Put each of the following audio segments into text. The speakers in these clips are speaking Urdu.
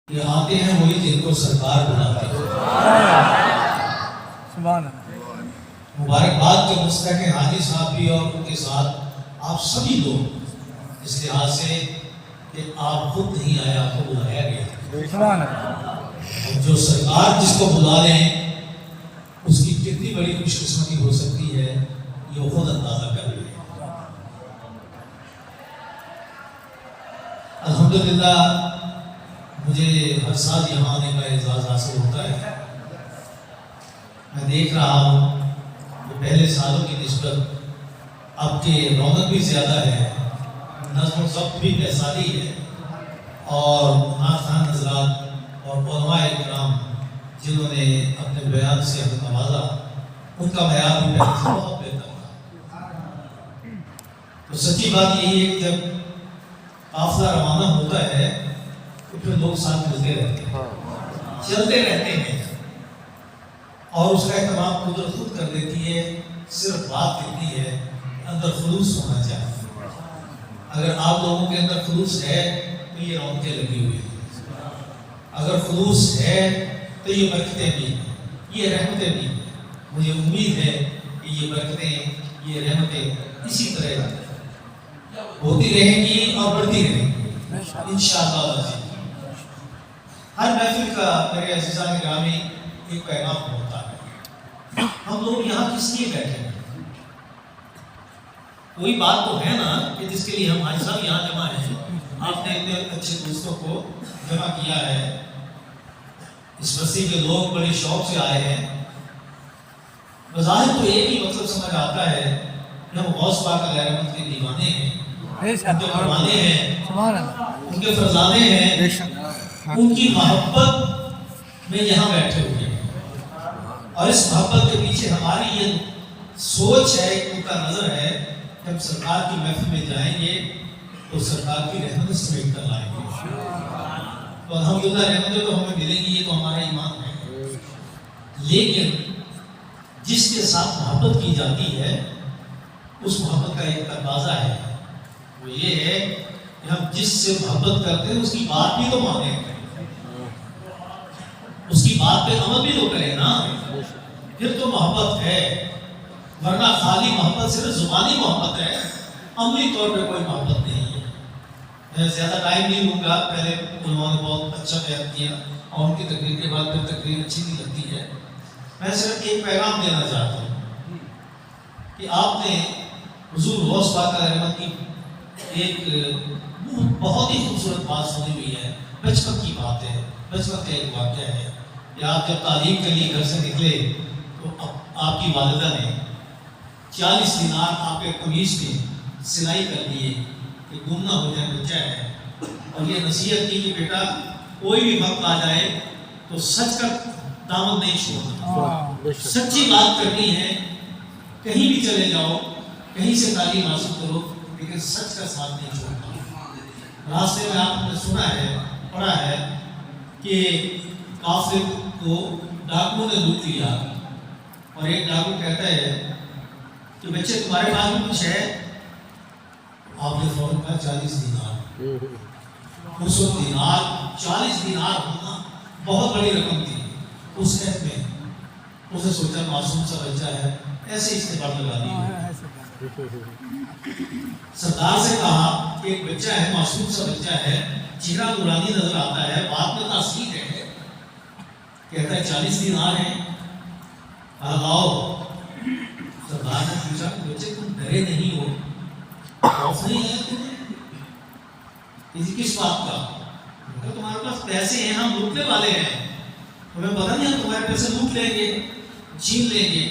یہ آتے ہیں وہی جن کو سرکار بلاتے ہیں۔ مبارکباد کے مستحق حاجی صاحب بھی اور ان کے ساتھ آپ سبھی لوگ، اس لحاظ سے کہ آپ خود نہیں آئے، آپ کو بلایا گیا۔ اور جو سرکار جس کو بلا لیں اس کی کتنی بڑی خوش قسمتی ہو سکتی ہے یہ خود اندازہ کر لیں۔ الحمدللہ مجھے ہر سال یہاں آنے کا اعزاز حاصل ہوتا ہے۔ میں دیکھ رہا ہوں کہ پہلے سالوں کی نسبت اب کے رونق بھی زیادہ ہے، نظم و ضبط بھی پیسالی ہے، اور نعت خوان حضرات اور علماء اکرام جنہوں نے اپنے بیان سے ہمیں نوازا ان کا معیار بھی پہلے سے بہت بہتر تھا۔ تو سچی بات یہی ہے کہ جب قافلہ روانہ ہوتا ہے تو پھر لوگ ساتھ ملتے رہتے ہیں، چلتے رہتے ہیں، اور اس کا اہتمام قدرت خود کر دیتی ہے۔ صرف بات کہتی ہے اندر خلوص ہونا چاہیے۔ اگر آپ لوگوں کے اندر خلوص ہے تو یہ رونقیں لگی ہوئی ہیں، اگر خلوص ہے تو یہ برکتیں بھی ہیں، یہ رحمتیں بھی ہیں۔ مجھے امید ہے کہ یہ برکتیں، یہ رحمتیں اسی طرح ہوتی رہیں گی اور بڑھتی رہیں گی انشاءاللہ۔ ہر محفل کا میرے عزیزان گرامی ایک پیغام ہوتا ہے۔ ہم لوگ یہاں کس لیے بیٹھے ہیں؟ کوئی بات تو ہے نا کہ جس کے لیے ہم آج صاحب یہاں جمع ہیں۔ آپ نے اتنے اچھے دوستوں کو جمع کیا ہے، اس بستی کے لوگ بڑے شوق سے آئے ہیں۔ بظاہر تو ایک ہی مطلب سمجھ آتا ہے کہ ہم غوث پاک علیہ رحمت کے دیوانے ہیں، ان کے پروانے ہیں، ان کے فرزانے ہیں، ان کی محبت میں یہاں بیٹھے ہوئے ہیں، اور اس محبت کے پیچھے ہماری یہ سوچ ہے، ان کا نظر ہے کہ ہم سرکار کی محفل میں جائیں گے تو سرکار کی رحمت سمیٹ کر لائیں گے۔ تو الحمدللہ رحمتیں تو ہمیں ملیں گی، یہ تو ہمارا ایمان ہے۔ لیکن جس کے ساتھ محبت کی جاتی ہے اس محبت کا ایک تقاضا ہے، وہ یہ ہے کہ ہم جس سے محبت کرتے ہیں اس کی بات بھی تو مانیں، اس کی بات پہ عمل بھی تو کریں نا، پھر تو محبت ہے۔ ورنہ خالی محبت صرف زبانی محبت ہے، عملی طور پہ کوئی محبت نہیں ہے۔ میں زیادہ ٹائم نہیں لوں گا، پہلے انہوں نے بہت اچھا بیان کیا اور ان کی تقریر کے بعد پھر تقریر اچھی نہیں لگتی ہے۔ میں صرف ایک پیغام دینا چاہتا ہوں کہ آپ نے حضور غوث پاک علیہ رحمت کی ایک بہت ہی خوبصورت بات سنی ہوئی ہے، بچپن کی بات ہے، بچپن کا ایک واقعہ ہے کہ آپ جب تعلیم کے لیے گھر سے نکلے تو آپ کی والدہ نے 40 دینار آپ کے قمیض میں سلائی کر دیے کہ گم نہ ہو جائے، بچہ ہے، اور یہ نصیحت کی کہ بیٹا کوئی بھی وقت آ جائے تو سچ کا دامن نہیں چھوڑنا، سچی بات کرنی ہے، کہیں بھی چلے جاؤ، کہیں سے تعلیم حاصل کرو، لیکن سچ کا ساتھ نہیں چھوڑنا۔ راستے میں آپ نے سنا ہے، پڑھا ہے کہ کافر کو ڈاکو نے لوٹ لیا، اور ایک ڈاکو کہتا ہے کہ بچے تمہارے پاس میں کچھ ہے؟ آپ نے فوراً کہا 40 دینار۔ اس وقت دینار 40 دینار ہونا بہت بڑی رقم تھی اس وقت میں۔ اس نے سوچا معصوم سا بچہ ہے، ایسے اس نے بڑھ لگا دی۔ سردار سے کہا کہ ایک بچہ ہے، معصوم سا بچہ ہے، چہرہ نورانی نظر آتا ہے، بات میں تاثیر ہے، کہتا ہے 40 دینار ہیں، لاؤ۔ سردار نے پوچھا کہ بچے تم ڈرے نہیں ہو، خوف نہیں ہے تمہیں کسی کس بات کا؟ کہ تمہارے پاس پیسے ہیں، ہم لوٹنے والے ہیں، تمہیں پتہ نہیں ہم تمہارے پیسے لوٹ لیں گے، چھین لیں گے،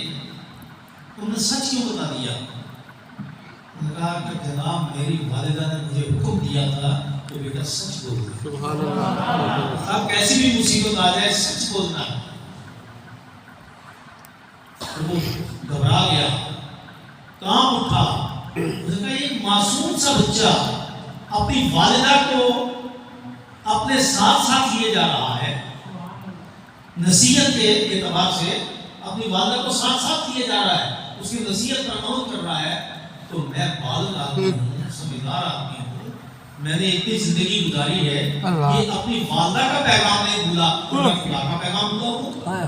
تم نے سچ کیوں بتا دیا؟ انہوں نے کہا کہ جناب میری والدہ نے مجھے حکم دیا تھا کہ بیٹا سچ بولنا۔ سبحان اللہ۔ اب کیسی بھی مصیبت آ جائے سچ بولنا ہے۔ وہ گھبرا گیا، کام اٹھا، اس نے کہا ایک معصوم سا بچہ اپنی والدہ کو اپنے ساتھ ساتھ لیے جا رہا ہے، نصیحت کے اعتبار سے اپنی والدہ کو ساتھ ساتھ لیے جا رہا ہے، اس کی نصیحت پر عمل کر رہا ہے، تو میں بالغ آدمی ہوں، سمجھدار آدمی ہوں، میں نے اتنی زندگی گزاری ہے، یہ اپنی والدہ کا پیغام نہیں بھولا، خدا کا پیغام بھولا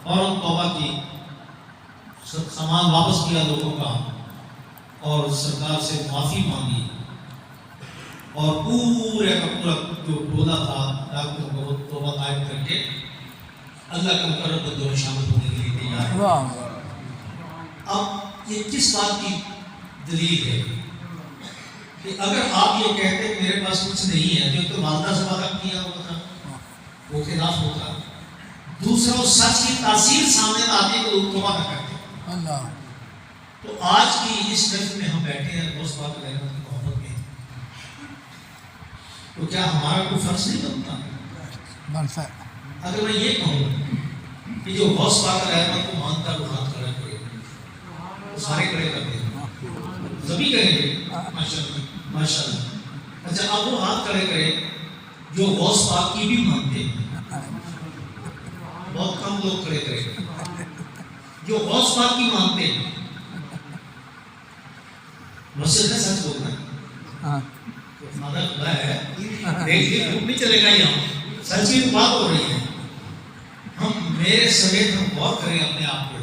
اور ہم توبہ کی، سامان واپس کیا لوگوں کا اور سرکار سے معافی مانگی اور پورے کا پورا جو بولا تھا ڈاکٹروں کو توبہ قائم کر کے اللہ کے مقرر بندوں میں شامل ہونے کے لیے تیار ہے۔ اب یہ کس بات کی دلیل ہے کہ اگر آپ یہ کہتے ہیں کہ میرے پاس کچھ نہیں ہے، جو تو والدہ سے وعدہ کیا ہوا تھا وہ خلاف ہوتا، دوسرا اس سچ کی تاثیر سامنے آتی ہے تو توبہ نہ کرتے۔ تو آج کی اس محفل میں ہم بیٹھے ہیں اس بات کی محبت میں، تو کیا ہمارا کوئی فرض نہیں بنتا؟ اگر میں یہ کہوں کہ جو غوث پاک رحمت کو مانتا ہے وہ ہاتھ کھڑا کرے، وہ سارے کھڑے کرتے ہیں، سبھی کریں گے ماشاءاللہ۔ اچھا اب وہ ہاتھ کھڑے کرے جو غوث پاک کی بھی مانتے ہیں، بہت کم لوگ کھڑے کرے جو غوث پاک کی مانتے ہیں۔ مسجد میں سچ بولنا ہے، مادر خدا ہے، دیکھیے روپ نہیں چلے گا، یہاں سچ کی بات ہو رہی ہے۔ ہم میرے سمیت ہم غور کریں اپنے آپ کو،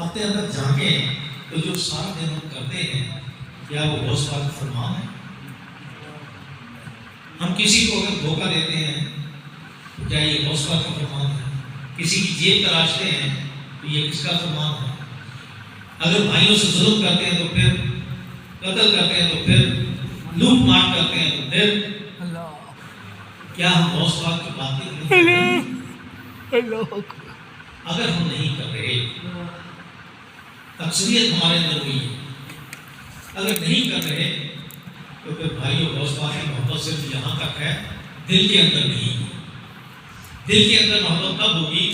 اپنے اندر جھانکیں تو جو سارے دن ہم کرتے ہیں کیا وہ غوث پاک کا فرمان ہے؟ ہم کسی کو اگر دھوکہ دیتے ہیں تو کیا یہ غوث پاک کا فرمان ہے؟ کسی کی جیب تراشتے ہیں تو یہ کس کا فرمان ہے؟ اگر بھائیوں سے ظلم کرتے ہیں تو پھر قتل کرتے ہیں تو پھر لوٹ مار کرتے ہیں تو پھر کیا ہم غوث پاک کی باتیں نہیں؟ اگر ہم نہیں کر رہے، اکثریت ہمارے اندر ہوئی ہے، اگر نہیں کر رہے تو پھر بھائیوں غوث پاک کی محبت صرف یہاں تک ہے، دل کے اندر نہیں ہے۔ دل کے اندر محبت تب ہوگی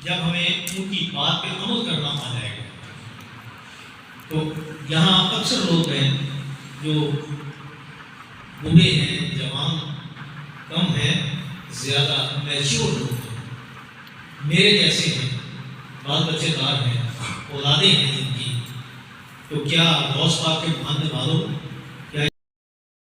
جب ہمیں ان کی بات پہ عمل کرنا آ جائے گا۔ تو یہاں اکثر لوگ ہیں جو بوڑھے ہیں، جوان کم ہیں، زیادہ میچور لوگ ہیں، میرے جیسے ہیں، بال بچے دار ہیں، اولادیں ہیں جن کی، تو کیا غوث پاک کے ماننے والوں